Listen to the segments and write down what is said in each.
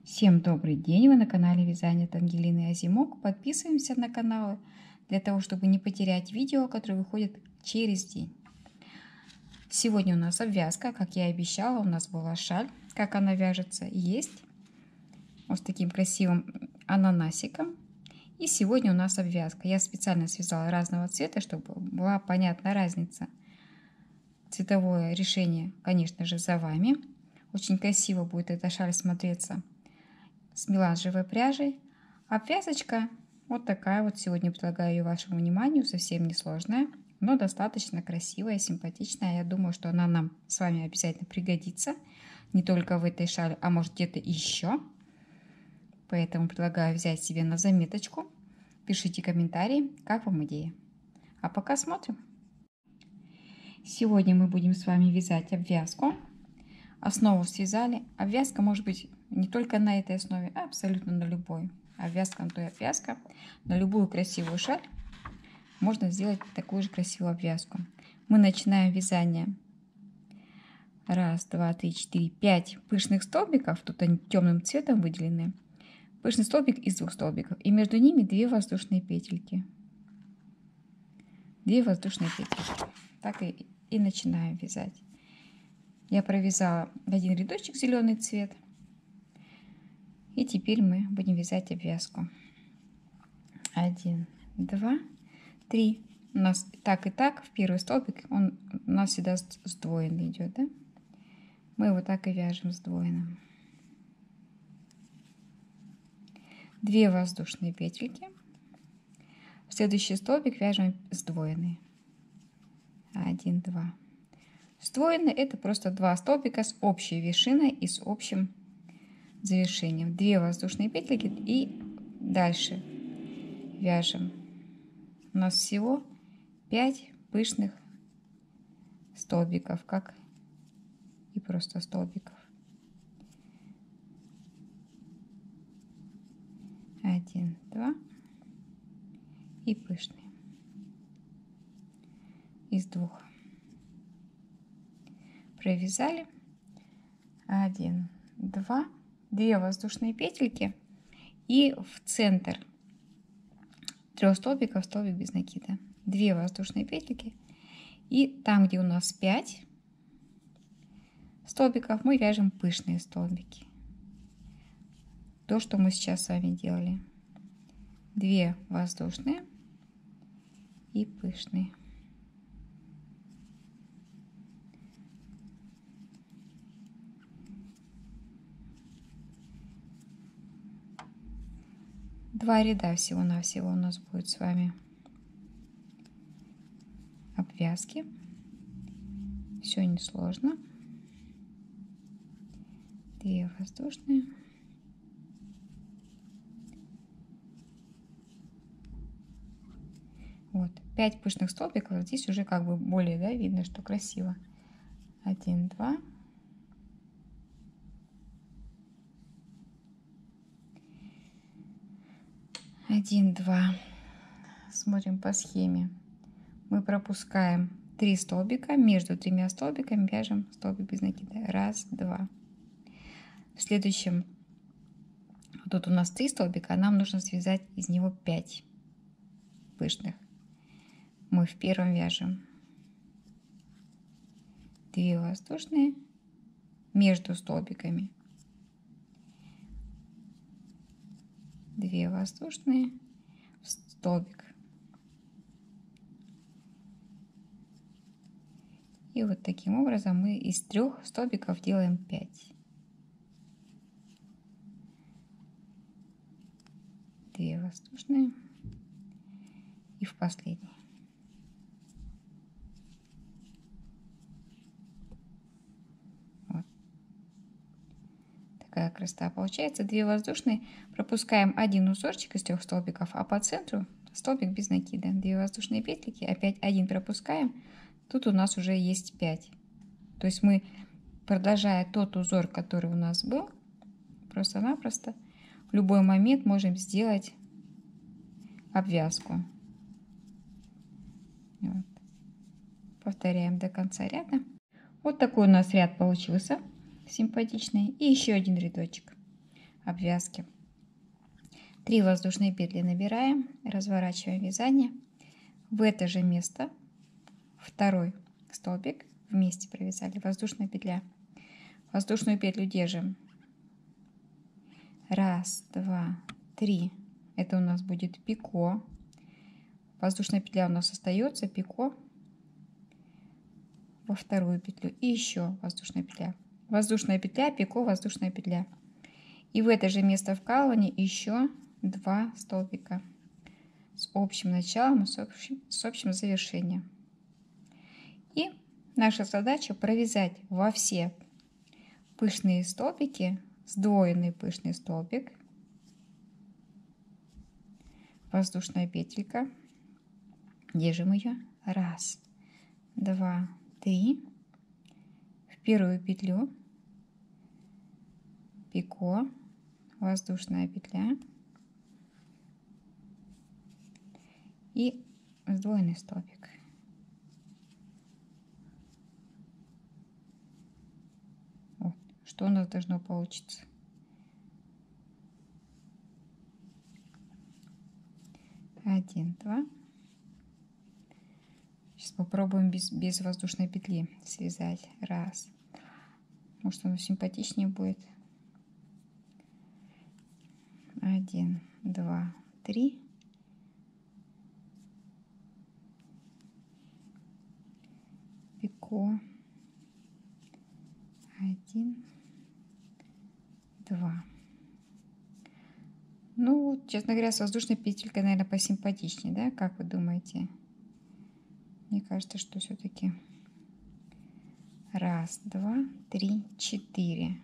Всем добрый день! Вы на канале Вязание от Ангелины Азимок. Подписываемся на каналы для того, чтобы не потерять видео, которые выходят через день. Сегодня у нас обвязка, как я и обещала, у нас была шаль. Как она вяжется, есть вот с таким красивым ананасиком. И сегодня у нас обвязка. Я специально связала разного цвета, чтобы была понятна разница. Цветовое решение, конечно же, за вами. Очень красиво будет эта шаль смотреться с меланжевой пряжей. Обвязочка вот такая вот сегодня предлагаю ее вашему вниманию, совсем не сложная, но достаточно красивая, симпатичная. Я думаю, что она нам с вами обязательно пригодится, не только в этой шале, а может где-то еще. Поэтому предлагаю взять себе на заметочку. Пишите комментарии, как вам идея. А пока смотрим. Сегодня мы будем с вами вязать обвязку. Основу связали. Обвязка может быть не только на этой основе, а абсолютно на любой. Обвязка, то и обвязка. На любую красивую шаль можно сделать такую же красивую обвязку. Мы начинаем вязание. 1, 2, 3, 4, 5 пышных столбиков. Тут они темным цветом выделены. Пышный столбик из 2 столбиков. И между ними 2 воздушные петельки. 2 воздушные петельки. Так и начинаем вязать. Я провязала один рядочек зеленый цвет. И теперь мы будем вязать обвязку. 1, 2, 3. У нас так и так в первый столбик он у нас всегда сдвоенный идет, да? Мы его так и вяжем сдвоенным. 2 воздушные петельки. В следующий столбик вяжем сдвоенный. 1, 2. Сдвоенный — это просто 2 столбика с общей вершиной и с общим завершением. 2 воздушные петельки и дальше вяжем. У нас всего 5 пышных столбиков, как и просто столбиков. 1, 2 и пышные из 2. Провязали 1, 2, 2 воздушные петельки и в центр 3 столбиков столбик без накида. 2 воздушные петельки и там, где у нас 5 столбиков, мы вяжем пышные столбики. То, что мы сейчас с вами делали. 2 воздушные и пышные. Два ряда всего-навсего у нас будет с вами обвязки. Все несложно. 2 воздушные. Вот, 5 пышных столбиков. Здесь уже как бы более, да, видно, что красиво. 1, 2. 1, 2. Смотрим по схеме. Мы пропускаем 3 столбика. Между 3 столбиками вяжем столбик без накида. 1, 2. В следующем, тут у нас 3 столбика, а нам нужно связать из него 5 пышных. Мы в первом вяжем 2 воздушные между столбиками. 2 воздушные в столбик. И вот таким образом мы из 3 столбиков делаем 5. 2 воздушные и в последний. Вот. Такая красота получается. 2 воздушные. Пропускаем один узорчик из 3 столбиков, а по центру столбик без накида. 2 воздушные петельки, опять один пропускаем. Тут у нас уже есть 5. То есть мы, продолжая тот узор, который у нас был, просто-напросто в любой момент можем сделать обвязку. Вот. Повторяем до конца ряда. Вот такой у нас ряд получился симпатичный. И еще один рядочек. обвязки. 3 воздушные петли набираем, разворачиваем вязание. В это же место второй столбик вместе провязали, воздушная петля. Воздушную петлю держим. 1, 2, 3. Это у нас будет пико. Воздушная петля у нас остается, пико во вторую петлю и еще воздушная петля. Воздушная петля, пико, воздушная петля. И в это же место вкалывания еще 2 столбика с общим началом и с общим завершением. И наша задача провязать во все пышные столбики сдвоенный пышный столбик, воздушная петелька, держим ее, 1, 2, 3, в первую петлю, пико, воздушная петля и сдвоенный столбик. Вот, что у нас должно получиться? Один, два. Сейчас попробуем без воздушной петли связать. 1. Может, оно симпатичнее будет. 1, 2, 3. Пико. 1, 2. Ну, вот, честно говоря, с воздушной петелькой, наверное, посимпатичнее, да? Как вы думаете? Мне кажется, что все-таки 1, 2, 3, 4.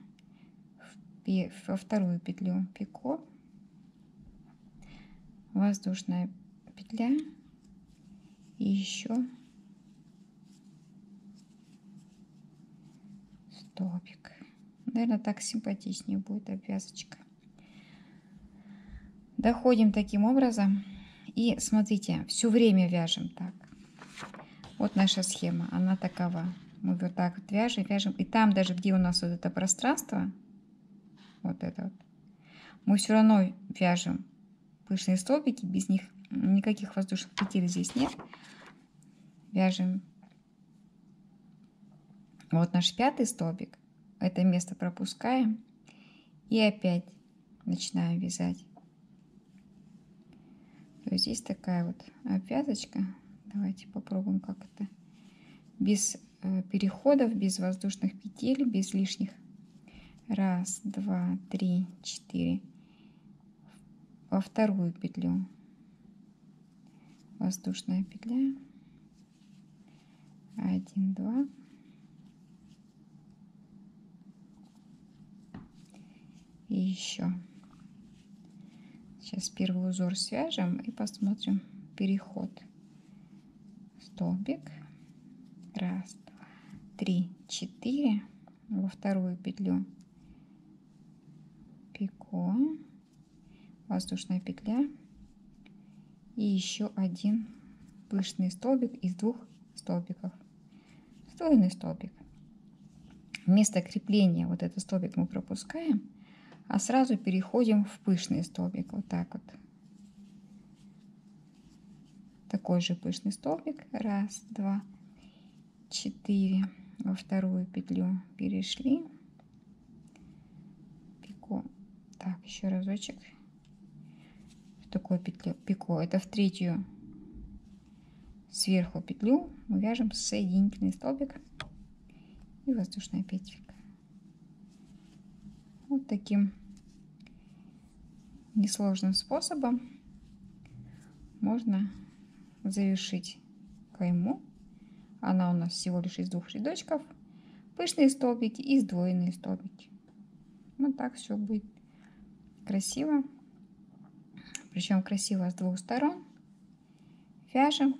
Во вторую петлю пико, воздушная петля и еще столбик. Наверное, так симпатичнее будет обвязочка. Доходим таким образом и смотрите, все время вяжем так. Вот наша схема, она такова. Мы вот так вот вяжем, вяжем. И там даже, где у нас вот это пространство, вот это вот, мы все равно вяжем пышные столбики, без них никаких воздушных петель здесь нет. Вяжем вот наш 5 столбик, это место пропускаем и опять начинаем вязать. То есть здесь такая вот обвязочка. Давайте попробуем, как это. Без переходов, без воздушных петель, без лишних. 1, 2, 3, 4. Во вторую петлю воздушная петля. 1, 2. И еще. Сейчас первый узор свяжем и посмотрим переход. Столбик. 1, 2, 3, 4. Во вторую петлю пико, воздушная петля и еще один пышный столбик из 2 столбиков. Сдвоенный столбик. Вместо крепления вот этот столбик мы пропускаем, а сразу переходим в пышный столбик. Вот так вот. Такой же пышный столбик. 1, 2, 4. Во вторую петлю перешли. Пико. Так, еще разочек. В такую петлю пико. Это в третью сверху петлю мы вяжем соединительный столбик и воздушная петелька. Вот таким несложным способом можно завершить кайму. Она у нас всего лишь из 2 рядочков. Пышные столбики и сдвоенные столбики. Вот так все будет красиво. Причем красиво с 2 сторон. Вяжем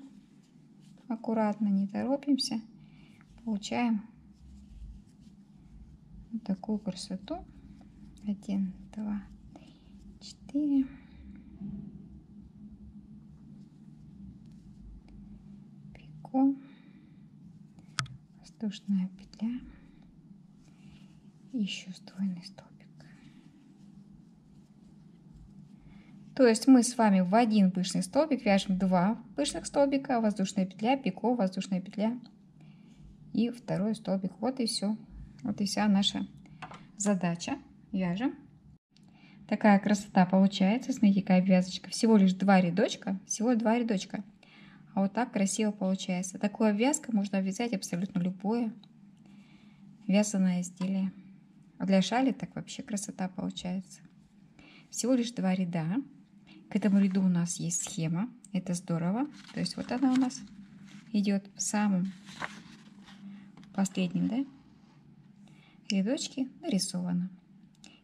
аккуратно, не торопимся. Получаем вот такую красоту. 1, 2, 3, 4. Пико. Воздушная петля. И еще сдвоенный столбик. То есть мы с вами в один пышный столбик вяжем 2 пышных столбика, воздушная петля, пико, воздушная петля и второй столбик. Вот и все. Вот и вся наша задача. Вяжем. Такая красота получается. Смотрите, какая обвязочка. Всего лишь 2 рядочка. Всего 2 рядочка. А вот так красиво получается. Такую обвязку можно обвязать абсолютно любое вязаное изделие. А для шали так вообще красота получается. Всего лишь 2 ряда. К этому ряду у нас есть схема. Это здорово. То есть вот она у нас идет в самом последнем, да, рядочке нарисована.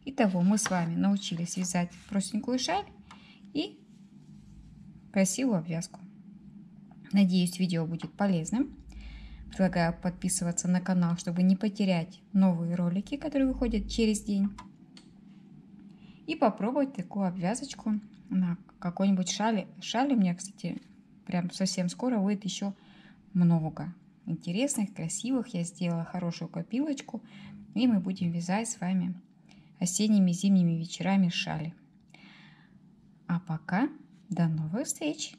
Итого мы с вами научились вязать простенькую шаль и красивую обвязку. Надеюсь, видео будет полезным. Предлагаю подписываться на канал, чтобы не потерять новые ролики, которые выходят через день. И попробовать такую обвязочку на какой-нибудь шали. Шали у меня, кстати, прям совсем скоро выйдет еще много интересных, красивых. Я сделала хорошую копилочку, и мы будем вязать с вами осенними, зимними вечерами шали. А пока до новых встреч!